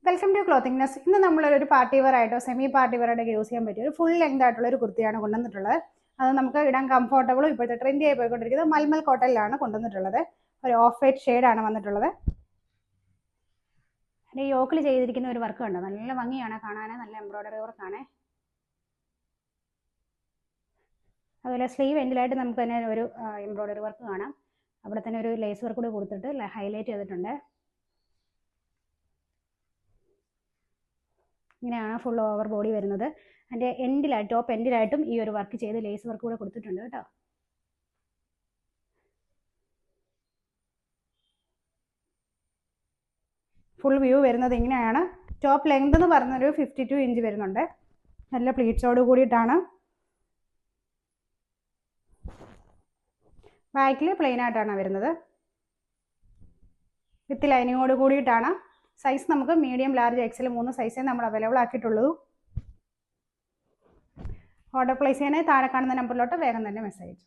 Welcome to clothing nest. ഇന്ന് നമ്മളൊരു party wear ആയിട്ടോ സെമി പാർട്ടി വെയർ ആയിട്ടോ യൂസ് ചെയ്യാൻ പറ്റിയ ഒരു ഫുൾ ലെങ്ത് ആയിട്ടുള്ള ഒരു കുർത്തിയാണ് കൊണ്ടുവന്നിട്ടുള്ളത്. അത് നമുക്ക് ഇടാൻ കംഫർട്ടബിളും ഇപ്പോഴത്തെ ട്രെൻഡി ആയി പോയിക്കൊണ്ടിരിക്കുന്നത് മൽമൽ കോട്ടണിലാണ് കൊണ്ടുവന്നിട്ടുള്ളത്. ഒരു ഓഫ് വൈറ്റ് ഷെയ്ഡാണ് വന്നിട്ടുള്ളത്. അതിൻ്റെ യോക്കിൽ ചെയ്തിരിക്കുന്ന ഒരു വർക്ക് കണ്ടോ, നല്ല ഭംഗിയാണ് കാണാൻ, നല്ല എംബ്രോയ്ഡറി വർക്കാണ്. അതുപോലെ സ്ലീവ് എൻഡിലായിട്ട് നമുക്ക് തന്നെ ഒരു എംബ്രോയ്ഡറി വർക്ക് കാണാം. അവിടെ തന്നെ ഒരു ലേസ് വർക്ക് കൂടി കൊടുത്തിട്ട് ഹൈലൈറ്റ് ചെയ്തിട്ടുണ്ട്. ഇങ്ങനെയാണ് ഫുൾ ഓവർ ബോഡി വരുന്നത്. അതിൻ്റെ എൻഡിലായിട്ട് ടോപ്പ് എൻഡിലായിട്ടും ഈ ഒരു വർക്ക് ചെയ്ത് ലേസ് വർക്ക് കൂടെ കൊടുത്തിട്ടുണ്ട് കേട്ടോ. ഫുൾ വ്യൂ വരുന്നത് ഇങ്ങനെയാണ്. ടോപ്പ് ലെങ്ത് എന്ന് പറഞ്ഞൊരു 52 ഇഞ്ച് വരുന്നുണ്ട്. നല്ല പ്ലീറ്റ്സോട് കൂടിയിട്ടാണ്. ബാക്കിൽ പ്ലെയിൻ ആയിട്ടാണ് വരുന്നത്. വിത്ത് ലൈനിങ്ങോട് കൂടിയിട്ടാണ്. സൈസ് നമുക്ക് മീഡിയം, ലാർജ്, എക്സൽ 3 സൈസേ നമ്മൾ അവൈലബിൾ ആക്കിയിട്ടുള്ളൂ. ഓർഡർ പ്ലേസ് ചെയ്യാനായി താഴെ കാണുന്ന നമ്പറിലോട്ട് വേഗം തന്നെ മെസ്സേജ്.